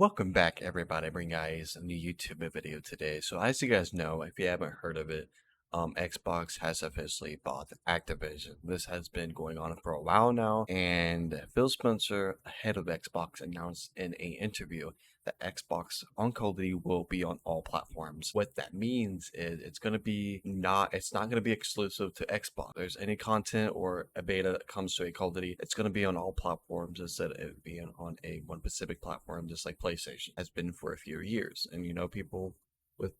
Welcome back, everybody. Bring guys a new YouTube video today. So, as you guys know, if you haven't heard of it, Xbox has officially bought Activision. This has been going on for a while now, and Phil Spencer, head of Xbox, announced in an interview that Xbox on Call of Duty will be on all platforms. What that means is it's not gonna be exclusive to Xbox. There's any content or a beta that comes to a Call of Duty, it's gonna be on all platforms instead of it being on a one specific platform, just like PlayStation has been for a few years. And people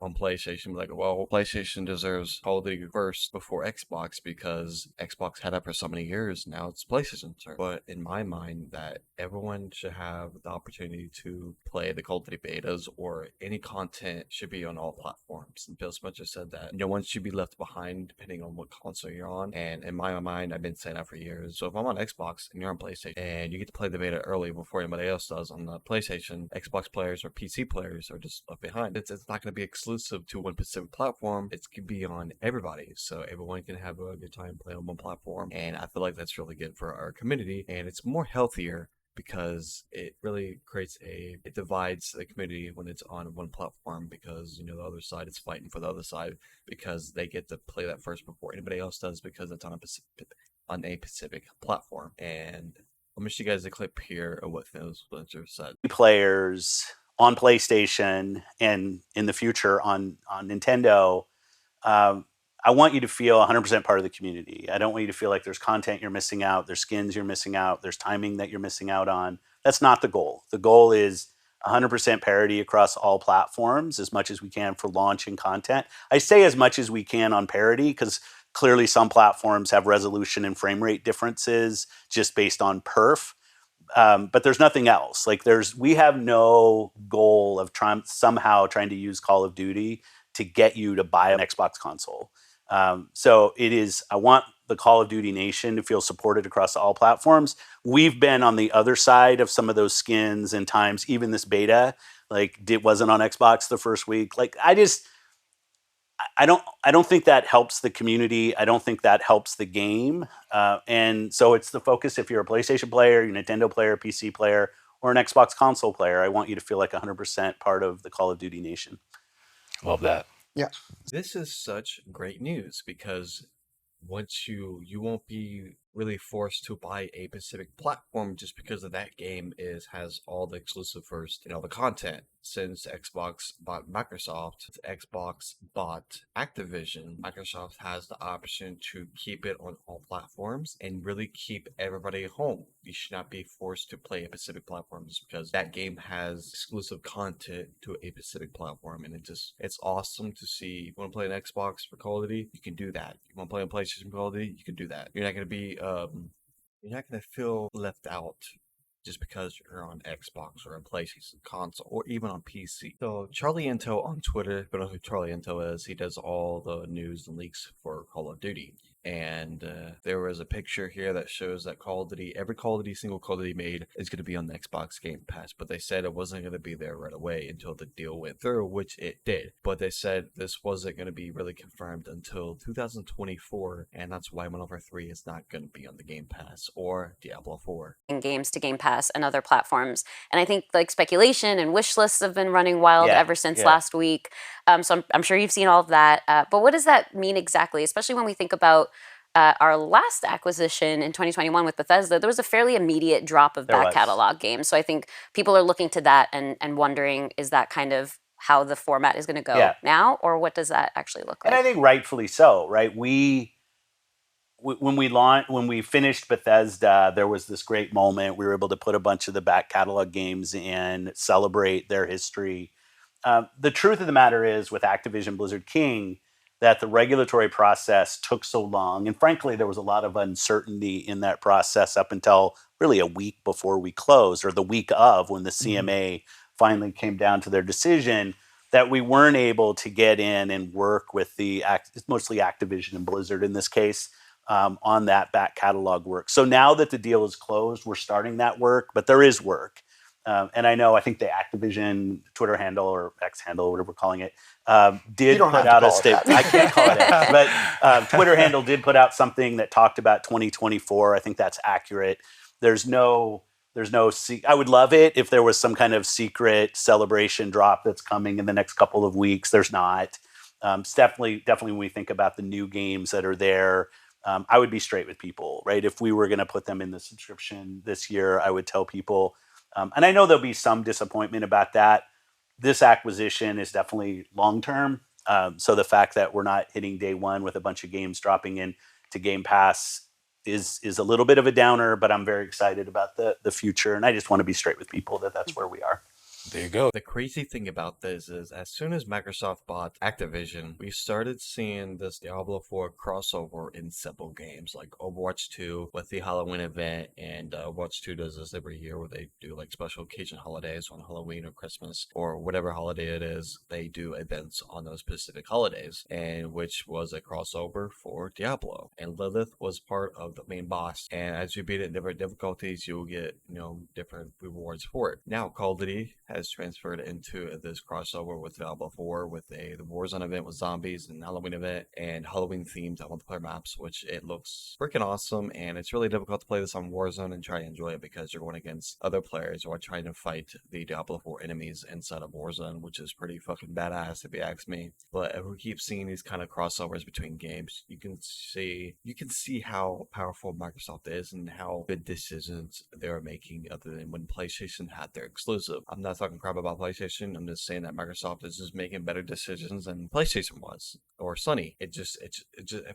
on PlayStation like, well, PlayStation deserves Call of Duty first before Xbox because Xbox had it for so many years. Now it's PlayStation's turn. But in my mind, that everyone should have the opportunity to play the Call of Duty betas, or any content should be on all platforms. And Phil Spencer said that no one should be left behind depending on what console you're on. And in my mind, I've been saying that for years. So if I'm on Xbox and you're on PlayStation and you get to play the beta early before anybody else does on the PlayStation, Xbox players or PC players are just left behind. It's not going to be exclusive to one specific platform. It's going to be on everybody, so everyone can have a good time playing on one platform. And I feel like that's really good for our community, and it's more healthier because it really it divides the community when it's on one platform, because the other side is fighting for the other side because they get to play that first before anybody else does because it's on a specific platform. And I'm gonna show you guys a clip here of what Phil Spencer said. Players on PlayStation and in the future on Nintendo, I want you to feel 100% part of the community. I don't want you to feel like there's content you're missing out, there's skins you're missing out, there's timing that you're missing out on. That's not the goal. The goal is 100% parity across all platforms as much as we can for launching content. I say as much as we can on parity because clearly some platforms have resolution and frame rate differences just based on perf. But there's nothing else. We have no goal of somehow trying to use Call of Duty to get you to buy an Xbox console. So I want the Call of Duty Nation to feel supported across all platforms. We've been on the other side of some of those skins and times, even this beta, it wasn't on Xbox the first week. I don't think that helps the community. I don't think that helps the game. And so it's the focus. If you're a PlayStation player, you're a Nintendo player, PC player, or an Xbox console player, I want you to feel like 100% part of the Call of Duty Nation. Love that. Yeah. This is such great news because once you won't be really forced to buy a specific platform just because of that game has all the exclusive first, the content. Since Xbox bought Microsoft, Xbox bought Activision, Microsoft has the option to keep it on all platforms and really keep everybody at home. You should not be forced to play a specific platform just because that game has exclusive content to a specific platform. And it's awesome to see. If you want to play an Xbox for Call of Duty, you can do that. If you want to play on PlayStation Call of Duty, you can do that. You're not going to feel left out just because you're on Xbox or a PlayStation console or even on PC. So Charlie Intel on Twitter, if you don't know who Charlie Intel is, he does all the news and leaks for Call of Duty. And there was a picture here that shows that every Call of Duty, single Call of Duty made is going to be on the Xbox Game Pass. But they said it wasn't going to be there right away until the deal went through, which it did. But they said this wasn't going to be really confirmed until 2024. And that's why Modern Warfare 3 is not going to be on the Game Pass or Diablo 4. Games to Game Pass and other platforms. And I think speculation and wish lists have been running wild ever since last week. So I'm sure you've seen all of that. But what does that mean exactly, especially when we think about our last acquisition in 2021 with Bethesda? There was a fairly immediate drop of back catalog games. So I think people are looking to that and wondering, is that kind of how the format is going to go now? Or what does that actually look like? And I think rightfully so, right? When we finished Bethesda, there was this great moment. We were able to put a bunch of the back catalog games in, celebrate their history. The truth of the matter is, with Activision Blizzard King, that the regulatory process took so long. And frankly, there was a lot of uncertainty in that process up until really a week before we closed, or the week of, when the CMA finally came down to their decision, that we weren't able to get in and work with mostly Activision and Blizzard in this case, on that back catalog work. So now that the deal is closed, we're starting that work, but there is work. And I think the Activision Twitter handle or X handle, whatever we're calling it, did put out a statement. I can't call it that. But Twitter handle did put out something that talked about 2024. I think that's accurate. There's no There's no I would love it if there was some kind of secret celebration drop that's coming in the next couple of weeks. There's not. It's definitely when we think about the new games that are there, I would be straight with people, right? If we were going to put them in the subscription this year, I would tell people, and I know there'll be some disappointment about that. This acquisition is definitely long term. So the fact that we're not hitting day one with a bunch of games dropping in to Game Pass is a little bit of a downer, but I'm very excited about the future, and I just want to be straight with people that that's where we are. There you go. The crazy thing about this is as soon as Microsoft bought Activision, we started seeing this Diablo 4 crossover in several games, like Overwatch 2 with the Halloween event, and Overwatch 2 does this every year where they do like special occasion holidays on Halloween or Christmas or whatever holiday it is. They do events on those specific holidays, and which was a crossover for Diablo. And Lilith was part of the main boss, and as you beat it in different difficulties, you'll get, different rewards for it. Now, Call of Duty has transferred into this crossover with Diablo 4 with the Warzone event with zombies and Halloween event and Halloween themed multiplayer maps, which it looks freaking awesome. And it's really difficult to play this on Warzone and try to enjoy it because you're going against other players who are trying to fight the Diablo 4 enemies inside of Warzone, which is pretty fucking badass if you ask me. But if we keep seeing these kind of crossovers between games, you can see how powerful Microsoft is and how good decisions they're making other than when PlayStation had their exclusive. I'm not talking crap about PlayStation. I'm just saying that Microsoft is just making better decisions than PlayStation was or Sony. It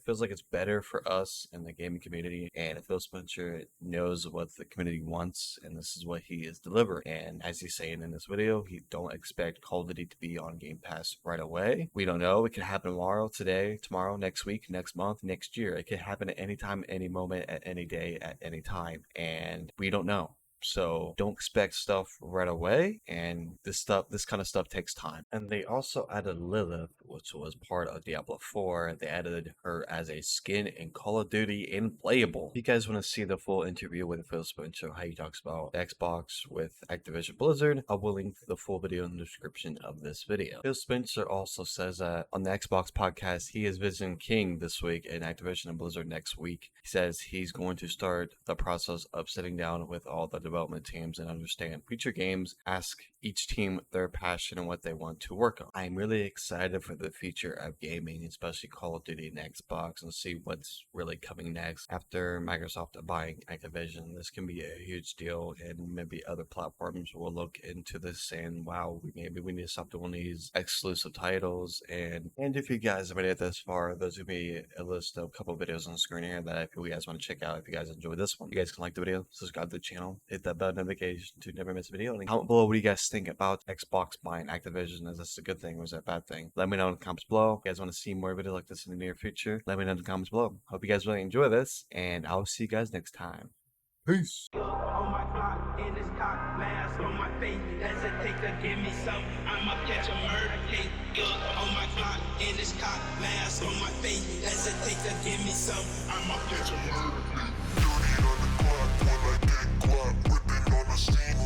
feels like it's better for us and the gaming community. And Phil Spencer knows what the community wants, and this is what he is delivering. And as he's saying in this video, he don't expect Call of Duty to be on Game Pass right away. We don't know. It could happen tomorrow, today, tomorrow, next week, next month, next year. It could happen at any time, any moment, at any day, at any time, and we don't know. So don't expect stuff right away, and this kind of stuff takes time. And they also added Lilith, which was part of Diablo 4. They added her as a skin in Call of Duty in Playable. If you guys want to see the full interview with Phil Spencer, how he talks about Xbox with Activision Blizzard, I will link the full video in the description of this video. Phil Spencer also says that on the Xbox podcast, he is visiting King this week and Activision and Blizzard next week. He says he's going to start the process of sitting down with all the development teams and understand future games, ask each team their passion and what they want to work on. I'm really excited for the future of gaming, especially Call of Duty and Xbox, and see what's really coming next after Microsoft buying Activision. This can be a huge deal, and maybe other platforms will look into this saying, wow, maybe we need to stop doing these exclusive titles. And if you guys have made it this far, there's going to be a list of a couple of videos on the screen here that if you guys want to check out, if you guys enjoy this one, you guys can like the video, subscribe to the channel, hit that bell notification to never miss a video, and comment below what do you guys think about Xbox buying Activision. Is this a good thing or is that a bad thing? Let me know in the comments below. If you guys want to see more videos like this in the near future, let me know in the comments below. Hope you guys really enjoy this, and I'll see you guys next time. Peace. On my clock, in this cock mask on my face. Hesitate to give me some. I'ma catch a murder case. On my clock, in this cock mask on my face. Hesitate to give me some. I'ma catch a murder case. Dirty on the clock, when I get clock, whipping on the scene.